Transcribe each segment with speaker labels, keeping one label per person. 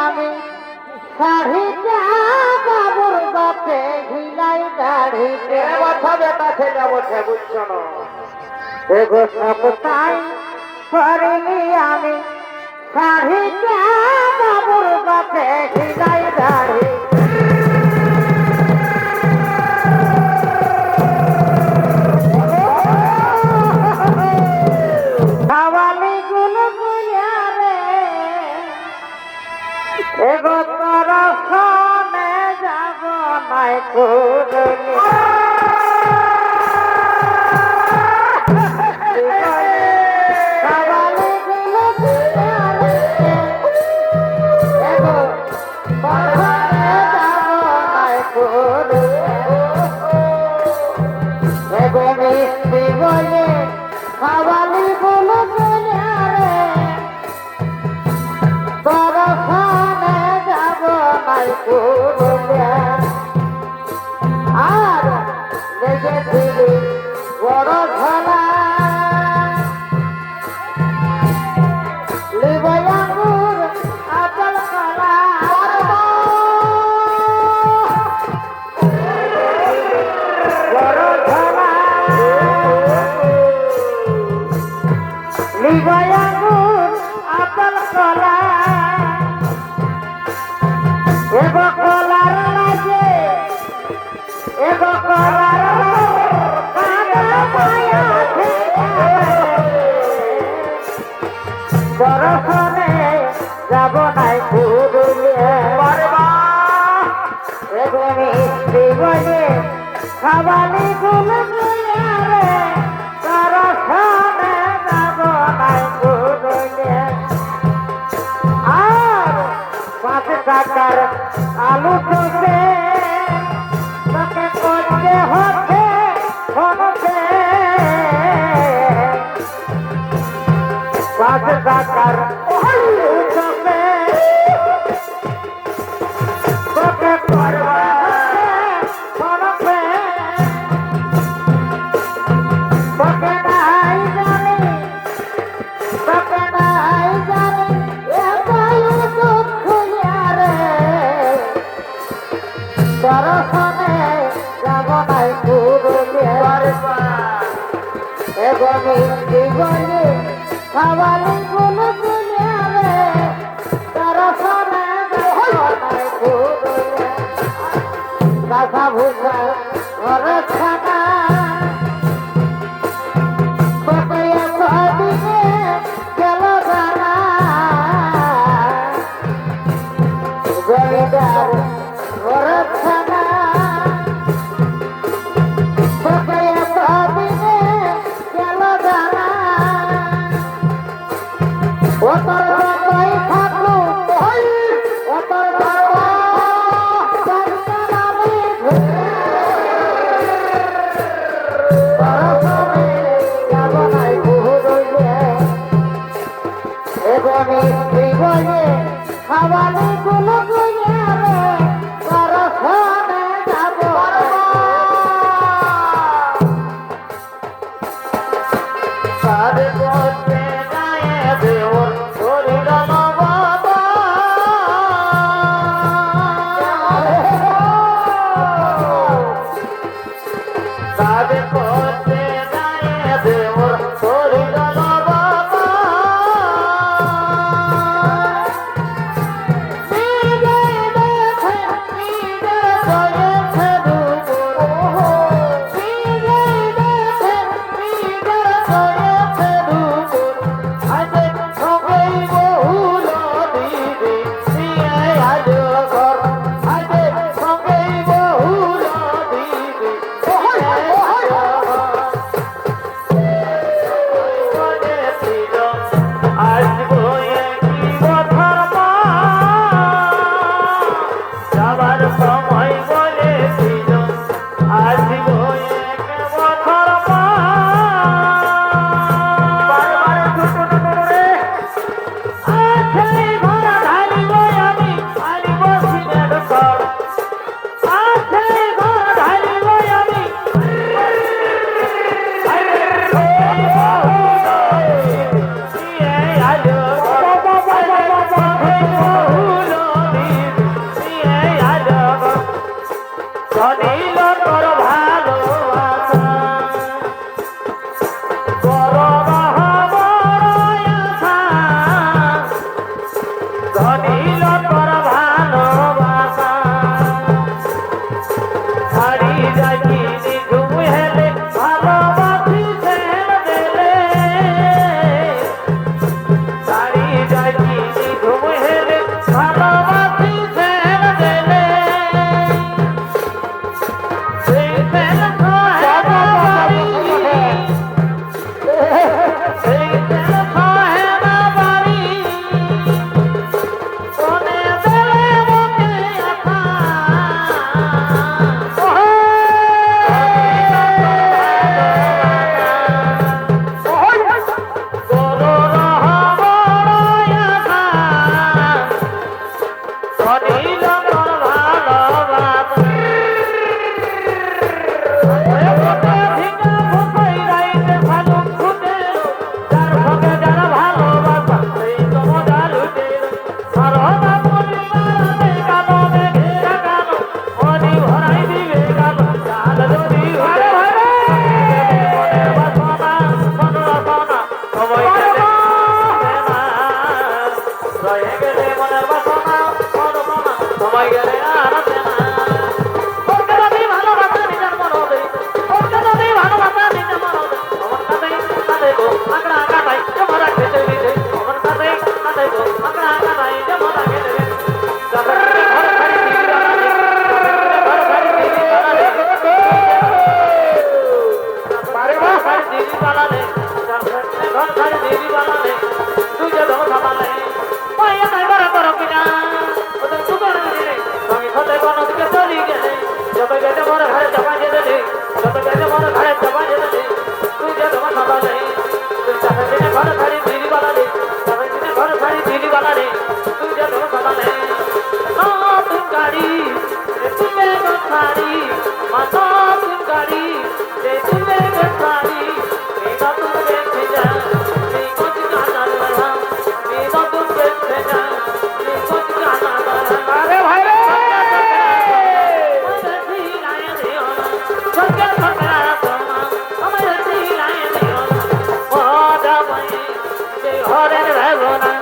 Speaker 1: আমি শাড়িটা বাবুর বাপে ঝিলাই দাড়িতে
Speaker 2: কথা বেটা ছেলে বসে বুঝছো না
Speaker 1: এগো সপ্তাহে করিনি আমি শাড়িটা বাবুর বাপে ঝিলাই দাড়ি খাওয়ালি গুলো গুলিয়ারে এগো তোর সনে যাব নাই কুরুলি খাওয়ালি গুলো গুলিয়ারে এগো তোর সনে যাব নাই কুরুলি এগো মিষ্টি বলে খাওয়ালি গুলো গুলিয়ারে তোর সনে যাব নাই কুরুলি আর লেগেছিলি বড় ঝোলা লিবই আঙুর আপেল কলা বড় ঝোলা লিবই আঙুর আপেল কলা এগো কলার লাগে এগো কলার দর্শনে যাব নাই পুরুলিয়া এগো মিষ্টি বলে খাবালি গুলো গুলিয়ারে দর্শনে যাব নাই পুরুলিয়া আর 5 টাকার আলু চোখে তোকে করতে হচ্ছে ফোনতে 5 টাকার আলু চোখে তোকে করতে ফোনতে তোকে নাই জানি তোকে নাই জানি একাই দুঃখ খুলিয়ারে দর্শনে যাব নাই পুরুলিয়া এগো মিষ্টি বলে খাওয়ালি গুলো গুলিয়ারে দর্শনে যাব নাই পুরুলিয়া গাছা ভুষা ঘরে খানা বকয়া কদিনে গেল জানা জমিদার ঘরে খানা বকয়া কদিনে গেল জানা ও তোর বাবাই থাকলো ও তোর বাবা খাওয়ালি গুলো গুলিয়ারে দর্শনে যাব সারে বসে গায়ে দেওর শরীর নবাবা সারে বসে গায়ে দেওর শরীর নবাবা Hey, ধরিল তোর ভালোবাসা ছাড়ি যাই নিঝুম হেলে ভালোবাসি ছেড়ে দিলে ছাড়ি যাই নিঝুম হেলে ভালোবাসি ছেড়ে দিলে সেই ফেল খায় না বাড়ি সেই ফেল খায় না বাড়ি কোনে দেলে মনে আশা তোর রহমত আশা ধরিল তোর ভালোবাসা সময় গেলে আর আসে না ওকে যদি ভালোবাসা নিজের মনে ওকে যদি ভালোবাসা নিজের মনে আমার সাথে গো আঁকড়া কাটাই যেমন খেতে দিতে আমার সাথে গো আঁকড়া কাটাই যেমন খেতে দিতে ঘর ছাড়ি দিদি বানালে ঘর ছাড়ি দিদি বানালে ঘর ছাড়ি দিদি বানালে ঘর ছাড়ি দিদি বানালে তুই যে ধর সামালে পায়ে নাই বড় বড় কিনা ওদের সুগার দিলে আমি হতে কোন দিকে চলি গেলে যত গেছে মোর ঘরে চাপা দিয়ে দিলে যত গেছে মোর ঘরে চাপা দিয়ে দিলে তুই যে তোমার সামালে তুই চাপা দিনে ঘর ছাড়ি দিদি বানালে চাপা দিনে ঘর ছাড়ি দিদি বানালে তুই যে তোমার সামালে নতুন গাড়ি তুলে গাড়ি নতুন গাড়ি তুলে গাড়ি এই নতুন দেখে যা এই কোচ গানা লাগা এই নতুন দেখে যা এই কোচ গানা লাগা আরে ভাই রে সরকার সরকার সোনা আমার দিলাই দিও ও দাবাই যে হরে রাগনা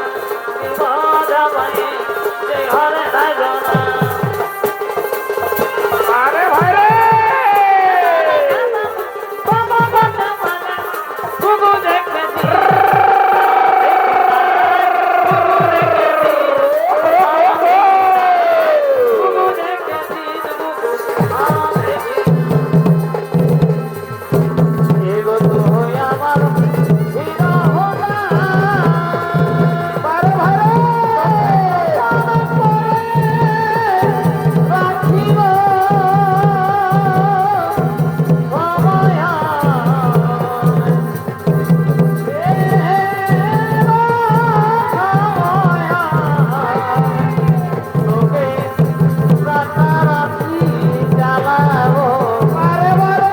Speaker 1: ও দাবাই যে হরে রাগনা আরে ভাই রে বাবা বাবা বাবা গুগু দেখেছি গুগু দেখেছি এগো তুই আমার হিরো হোনা বারে ভারে রাখিব তোকে রাতারাতি জ্বালাবো বারে বারে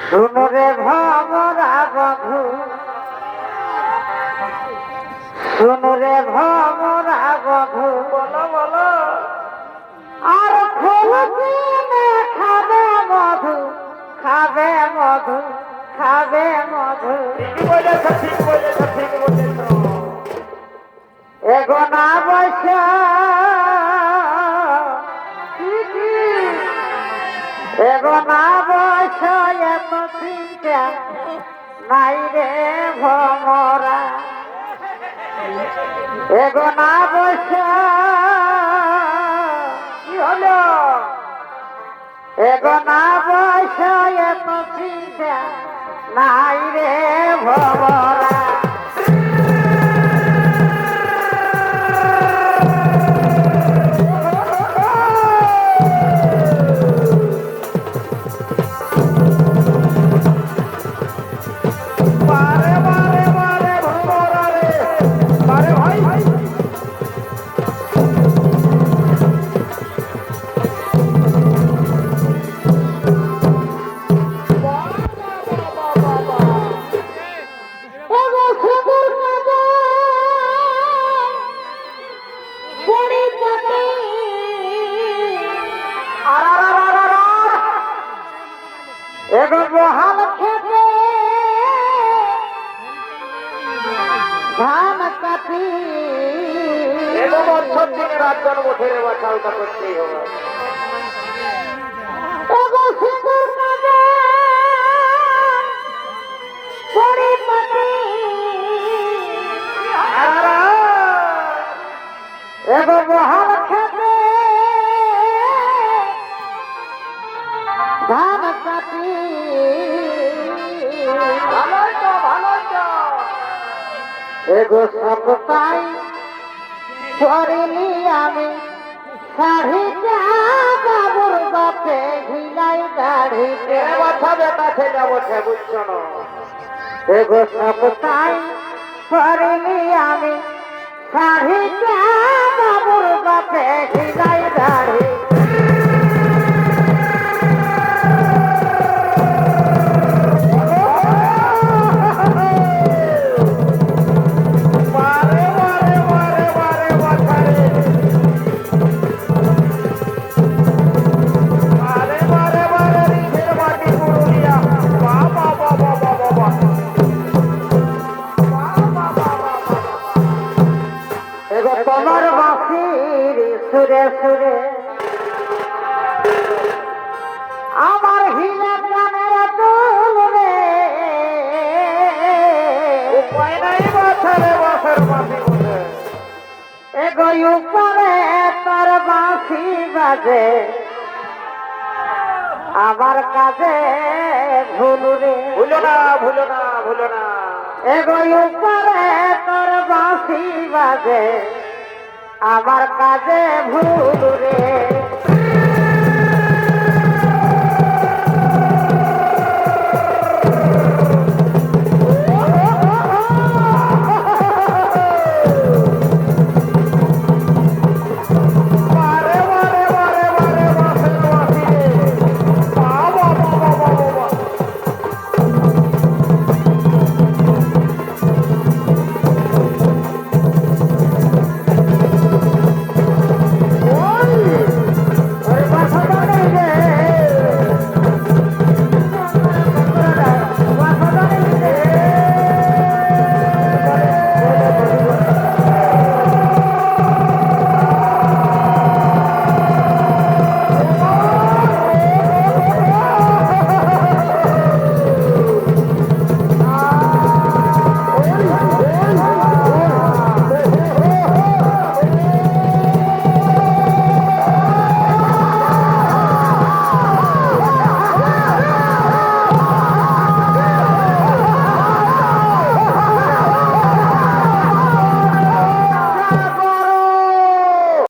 Speaker 1: শুনরে ভমরা বধু শুনরে ভমরা বধু বলো বলো আর ফুলকি খাবে মধু খাবে মধু
Speaker 3: খাবে মধু
Speaker 2: ঠিক বলেছ ঠিক বলেছ ঠিক বলেছ
Speaker 3: এগো না বসা এগো না বসা এত চিন্তা নাই রে ভমরা এগো না বসা
Speaker 2: কি হলো
Speaker 3: এগো না বসা এত চিন্তা নাই রে ভমরা
Speaker 2: বারে বারে বারে ভমরা রে বারে ভাই
Speaker 3: এগো খবর কাজে পড়ে যাবে এগো বহাল খেতে ধান কাটি
Speaker 2: এগো বছর দিনে রাত জন্ম ছেড়ে বাঁচালটা করতেই হবে
Speaker 3: এগো খবর কাজে পড়ে যাবে এগো বহাল খেতে ধান কাটি
Speaker 2: ভালোই তো ভালোই তো
Speaker 3: এগো সপ্তাহে করিনি আমি শাড়িটা বাবুর বাপে ভিলাই দাড়িতে
Speaker 2: এ বাচ্চা বেটা ছেলে বসে বুঝছো না
Speaker 3: এগো সপ্তাহে করিনি আমি শাড়িটা বাবুর বাপে ভিলাই দাড়ি
Speaker 2: বারে বারে বারে বারে বাছারে বারে বারে বারে রিখের মাটি পুরুলিয়া বাবা বাবা বাবা বাবা
Speaker 3: এগো তোমার বাঁশির সুরে সুরে আমার হিলা প্রাণের দোল রে
Speaker 2: উপায় নাই বাছারে বাসের মাটি বলে
Speaker 3: এগো উপরে তোর বাঁশি বাজে আমার কাজে ভুল রে
Speaker 2: ভুলো না ভুলো না ভুলো না
Speaker 3: এগো উপরে তোর বাঁশি বাজে আমার কাজে ভুল রে